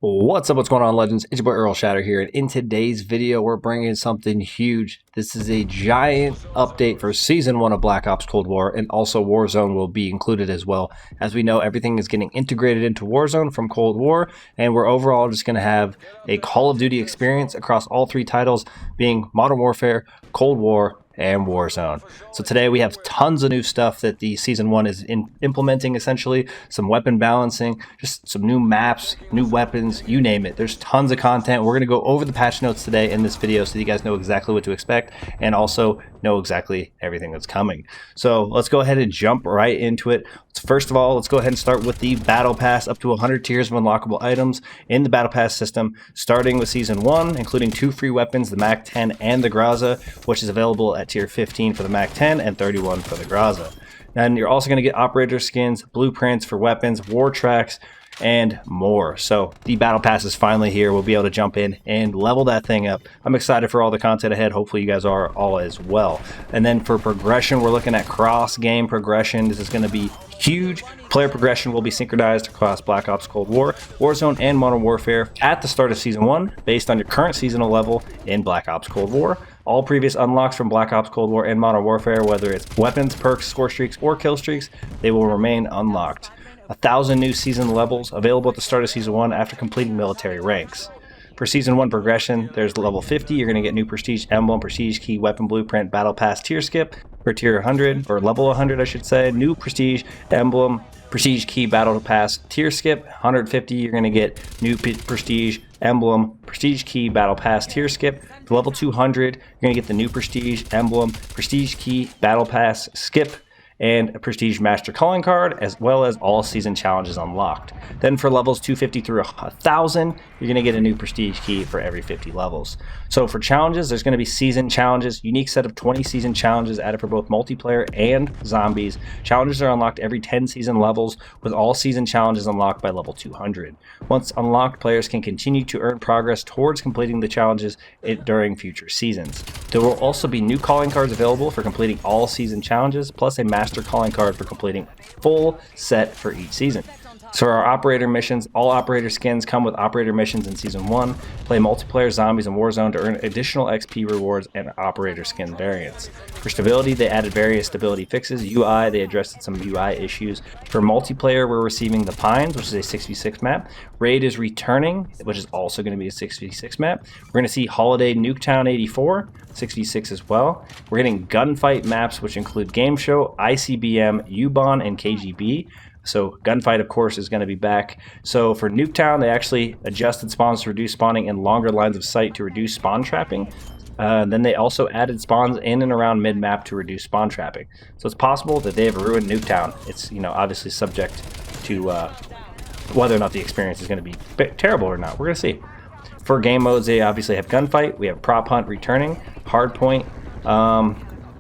What's up, what's going on, legends? It's your boy Errl Shatter here, and in today's video we're bringing something huge. This is a giant update for Season 1 of Black Ops Cold War, and also Warzone will be included as well. As we know, everything is getting integrated into Warzone from Cold War, and we're overall just going to have a Call of Duty experience across all three titles, being Modern Warfare, Cold War, and Warzone. So today we have tons of new stuff that the Season 1 is implementing, essentially. Some weapon balancing, just some new maps, new weapons, you name it. There's tons of content. We're going to go over the patch notes today in this video so you guys know exactly what to expect and also know exactly everything that's coming. So let's go ahead and jump right into it. First of all, let's go ahead and start with the Battle Pass, up to 100 tiers of unlockable items in the Battle Pass system, starting with Season 1, including 2 free weapons, the MAC-10 and the Graza, which is available at tier 15 for the MAC-10 and 31 for the Graza. And you're also going to get operator skins, blueprints for weapons, war tracks, and more. So the Battle Pass is finally here. We'll be able to jump in and level that thing up. I'm excited for all the content ahead. Hopefully you guys are all as well. And then for progression, we're looking at cross game progression. This is going to be huge. Player progression will be synchronized across Black Ops Cold War, Warzone, and Modern Warfare at the start of Season 1 based on your current seasonal level in Black Ops Cold War. All previous unlocks from Black Ops Cold War and Modern Warfare, whether it's weapons, perks, score streaks, or kill streaks, they will remain unlocked. 1,000 new season levels available at the start of Season 1 after completing military ranks. For Season 1 progression, there's level 50. You're going to get new Prestige Emblem, Prestige Key, Weapon Blueprint, Battle Pass tier skip. For tier 100, or level 100 I should say, new Prestige Emblem, Prestige Key, Battle Pass tier skip. 150, you're going to get new Prestige Emblem, Prestige Key, Battle Pass tier skip. For level 200, you're going to get the new Prestige Emblem, Prestige Key, Battle Pass skip, and a Prestige Master Calling Card, as well as all season challenges unlocked. Then for levels 250 through 1,000, you're going to get a new Prestige Key for every 50 levels. So for challenges, there's going to be season challenges, unique set of 20 season challenges added for both multiplayer and zombies. Challenges are unlocked every 10 season levels, with all season challenges unlocked by level 200. Once unlocked, players can continue to earn progress towards completing the challenges during future seasons. There will also be new calling cards available for completing all season challenges, plus a Master Calling Card for completing a full set for each season. So for our operator missions, all operator skins come with operator missions in Season 1. Play multiplayer, zombies, and Warzone to earn additional XP rewards and operator skin variants. For stability, they added various stability fixes. UI, they addressed some UI issues. For multiplayer, we're receiving the Pines, which is a 6v6 map. Raid is returning, which is also going to be a 6v6 map. We're going to see Holiday Nuketown 84, 6v6 as well. We're getting gunfight maps, which include Game Show, ICBM, U-Bahn, and KGB. So gunfight, of course, is going to be back. So for Nuketown, they actually adjusted spawns to reduce spawning in longer lines of sight to reduce spawn trapping. Then they also added spawns in and around mid-map to reduce spawn trapping. So it's possible that they have ruined Nuketown. It's, obviously subject to whether or not the experience is going to be terrible or not. We're going to see. For game modes, they obviously have gunfight. We have prop hunt returning, hardpoint.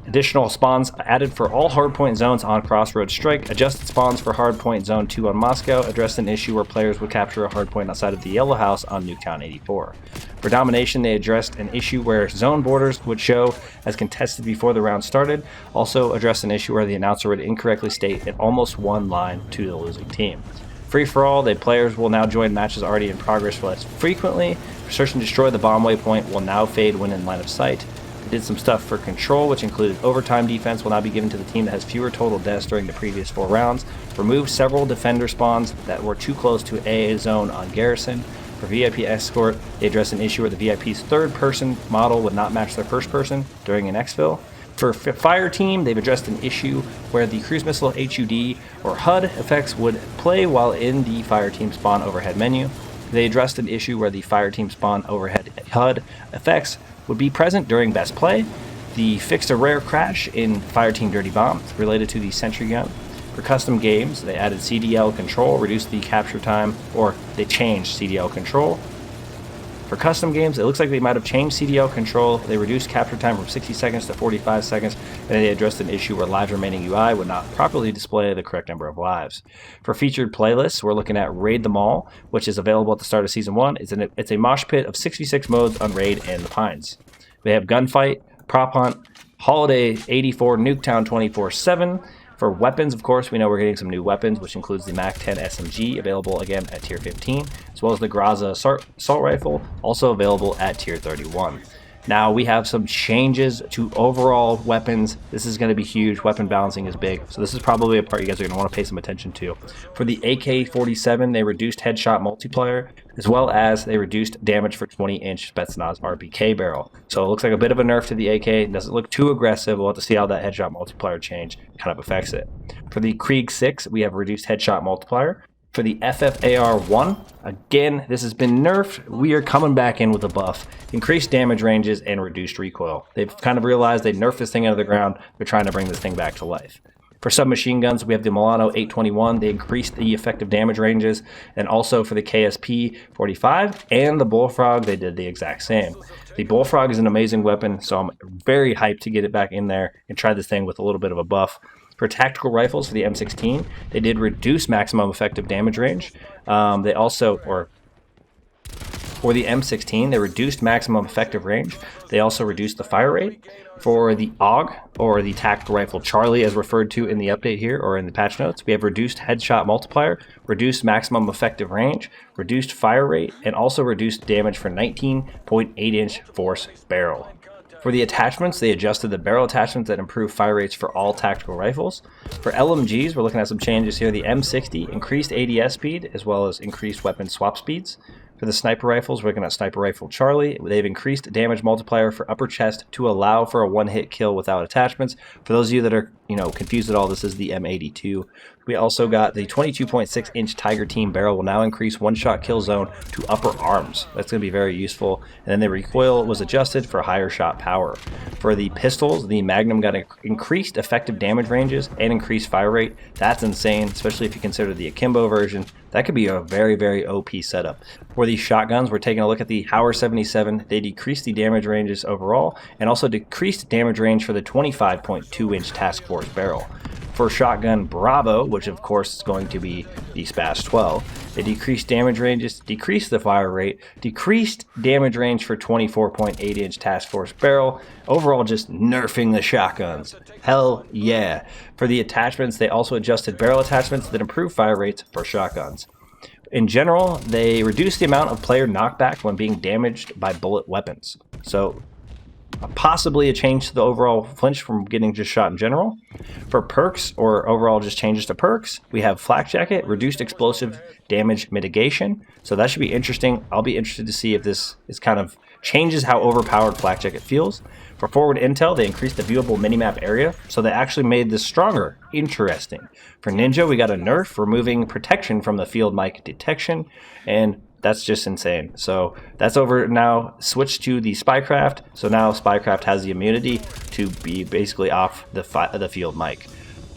Additional spawns added for all hardpoint zones on Crossroads Strike. Adjusted spawns for hardpoint zone 2 on Moscow. Addressed an issue where players would capture a hardpoint outside of the Yellow House on Nuketown 84. For domination, they addressed an issue where zone borders would show as contested before the round started. Also addressed an issue where the announcer would incorrectly state an almost one line to the losing team. Free for all, the players will now join matches already in progress less frequently. For search and destroy, the bomb waypoint will now fade when in line of sight. Did some stuff for control, which included overtime defense will now be given to the team that has fewer total deaths during the previous 4 rounds. Removed several defender spawns that were too close to AA zone on Garrison. For VIP escort, they addressed an issue where the VIP's third-person model would not match their first person during an exfil. For fire team, they've addressed an issue where the cruise missile HUD or HUD effects would play while in the fire team spawn overhead menu. They addressed an issue where the fire team spawn overhead HUD effects would be present during best play. They fixed a rare crash in Fireteam Dirty Bomb related to the Sentry Gun. For custom games, they added CDL control, reduced the capture time, or they changed CDL control. For custom games, it looks like they might have changed CDL control. They reduced capture time from 60 seconds to 45 seconds, and they addressed an issue where lives remaining UI would not properly display the correct number of lives. For featured playlists, we're looking at Raid Them All, which is available at the start of Season 1. It's a mosh pit of 66 modes on Raid and the Pines. They have Gunfight, Prop Hunt, Holiday 84, Nuketown 24/7. For weapons, of course, we know we're getting some new weapons, which includes the MAC-10 SMG, available again at tier 15, as well as the Graza assault rifle, also available at tier 31. Now we have some changes to overall weapons. This is going to be huge. Weapon balancing is big, so this is probably a part you guys are going to want to pay some attention to. For the AK-47, they reduced headshot multiplier, as well as they reduced damage for 20-inch Spetsnaz RPK barrel. So it looks like a bit of a nerf to the AK. It doesn't look too aggressive. We'll have to see how that headshot multiplier change kind of affects it. For the Krieg 6, we have reduced headshot multiplier. For the FFAR-1, again, this has been nerfed. We are coming back in with a buff. Increased damage ranges and reduced recoil. They've kind of realized they nerfed this thing out of the ground. They're trying to bring this thing back to life. For submachine guns, we have the Milano 821. They increased the effective damage ranges. And also for the KSP-45 and the Bullfrog, they did the exact same. The Bullfrog is an amazing weapon, so I'm very hyped to get it back in there and try this thing with a little bit of a buff. For tactical rifles, for the M16, they did reduce maximum effective damage range. They also, for the M16, they reduced maximum effective range. They also reduced the fire rate. For the AUG, or the tactical rifle Charlie, as referred to in the update here, or in the patch notes, we have reduced headshot multiplier, reduced maximum effective range, reduced fire rate, and also reduced damage for 19.8-inch force barrel. For the attachments, they adjusted the barrel attachments that improve fire rates for all tactical rifles. For LMGs, we're looking at some changes here. The M60 increased ADS speed as well as increased weapon swap speeds. For the sniper rifles, we're looking at Sniper Rifle Charlie. They've increased damage multiplier for upper chest to allow for a one-hit kill without attachments. For those of you that are confused at all, this is the M82. We also got the 22.6-inch Tiger Team barrel will now increase one-shot kill zone to upper arms. That's going to be very useful. And then the recoil was adjusted for higher shot power. For the pistols, the Magnum got increased effective damage ranges and increased fire rate. That's insane, especially if you consider the akimbo version. That could be a very, very OP setup. For these shotguns, we're taking a look at the Hauer 77. They decreased the damage ranges overall and also decreased damage range for the 25.2-inch Task Force barrel. For shotgun Bravo, which of course is going to be the SPAS 12, they decreased damage ranges, decreased the fire rate, decreased damage range for 24.8-inch Task Force barrel, overall just nerfing the shotguns. Hell yeah. For the attachments, they also adjusted barrel attachments that improve fire rates for shotguns. In general, they reduced the amount of player knockback when being damaged by bullet weapons. So possibly a change to the overall flinch from getting just shot in general. For perks, or overall just changes to perks, we have Flak Jacket, reduced explosive damage mitigation. So that should be interesting. I'll be interested to see if this is kind of changes how overpowered Flak Jacket feels. For forward intel, they increased the viewable minimap area, so they actually made this stronger. Interesting. For Ninja, we got a nerf, removing protection from the field mic detection, and that's just insane. So that's over now. Switched to the Spycraft. So now Spycraft has the immunity to be basically off the field mic.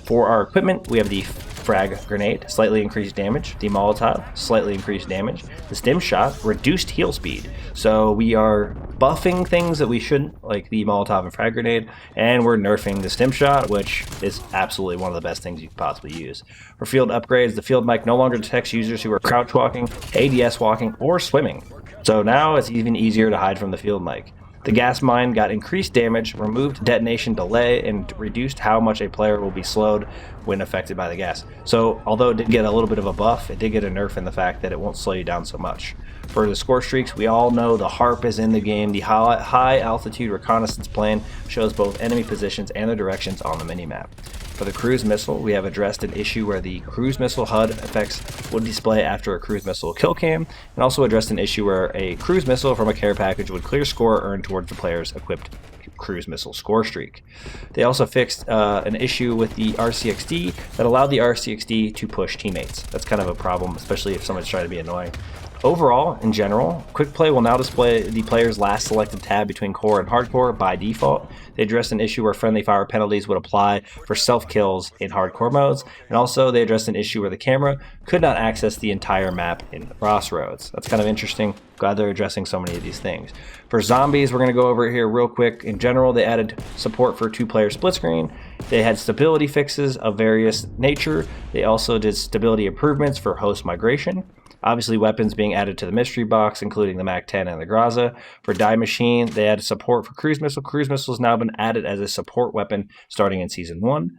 For our equipment, we have the Frag Grenade, slightly increased damage. The Molotov, slightly increased damage. The Stim Shot, reduced heal speed. So we are buffing things that we shouldn't, like the Molotov and Frag Grenade, and we're nerfing the Stim Shot, which is absolutely one of the best things you could possibly use. For field upgrades, the field mic no longer detects users who are crouch walking, ADS walking, or swimming. So now it's even easier to hide from the field mic. The gas mine got increased damage, removed detonation delay, and reduced how much a player will be slowed when affected by the gas. So although it did get a little bit of a buff, it did get a nerf in the fact that it won't slow you down so much. For the score streaks, we all know the HARP is in the game. The high altitude reconnaissance plane shows both enemy positions and their directions on the minimap. For the cruise missile, we have addressed an issue where the cruise missile HUD effects would display after a cruise missile kill cam, and also addressed an issue where a cruise missile from a care package would clear score earned towards the player's equipped cruise missile score streak. They also fixed an issue with the RCXD that allowed the RCXD to push teammates. That's kind of a problem, especially if someone's trying to be annoying. Overall, in general, Quick Play will now display the player's last selected tab between core and hardcore by default. They addressed an issue where friendly fire penalties would apply for self-kills in hardcore modes, and also they addressed an issue where the camera could not access the entire map in Crossroads. That's kind of interesting. Glad they're addressing so many of these things. For zombies, we're going to go over here real quick. In general, they added support for 2-player split screen. They had stability fixes of various nature. They also did stability improvements for host migration. Obviously, weapons being added to the mystery box, including the MAC-10 and the Graza. For Die Machine, they added support for cruise missile. Cruise missile has now been added as a support weapon starting in Season 1.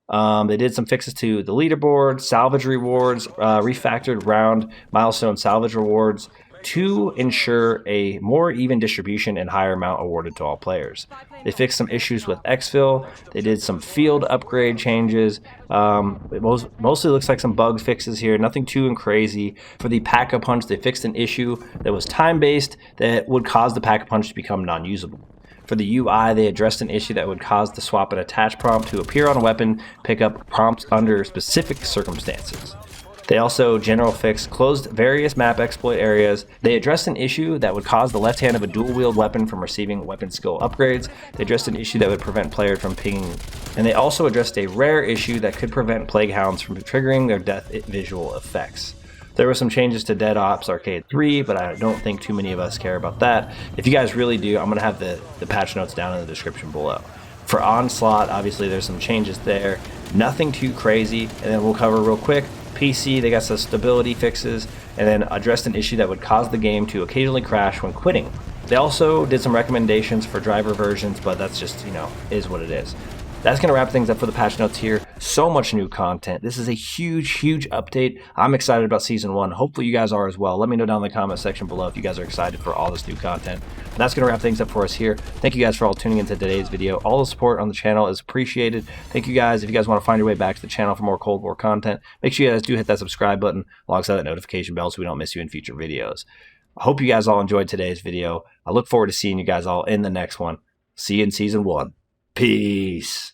They did some fixes to the leaderboard, salvage rewards, refactored round milestone salvage rewards to ensure a more even distribution and higher amount awarded to all players. They fixed some issues with exfil. They did some field upgrade changes. It mostly looks like some bug fixes here, nothing too crazy. For the pack-a-punch, they fixed an issue that was time-based that would cause the pack-a-punch to become non-usable. For the UI, they addressed an issue that would cause the swap and attach prompt to appear on a weapon pickup prompts under specific circumstances. They also general fixed closed various map exploit areas. They addressed an issue that would cause the left hand of a dual-wield weapon from receiving weapon skill upgrades. They addressed an issue that would prevent players from pinging. And they also addressed a rare issue that could prevent Plague Hounds from triggering their death visual effects. There were some changes to Dead Ops Arcade 3, but I don't think too many of us care about that. If you guys really do, I'm going to have the patch notes down in the description below. For Onslaught, obviously there's some changes there. Nothing too crazy. And then we'll cover real quick. PC, they got some stability fixes, and then addressed an issue that would cause the game to occasionally crash when quitting. They also did some recommendations for driver versions, but that's just, is what it is. That's going to wrap things up for the patch notes here. So much new content. This is a huge update. I'm excited about Season 1. Hopefully you guys are as well. Let me know down in the comment section below if you guys are excited for all this new content. And that's going to wrap things up for us here. Thank you guys for all tuning into today's video. All the support on the channel is appreciated. Thank you guys. If you guys want to find your way back to the channel for more Cold War content, make sure you guys do hit that subscribe button alongside that notification bell so we don't miss you in future videos. I hope you guys all enjoyed today's video. I look forward to seeing you guys all in the next one. See you in Season 1. Peace.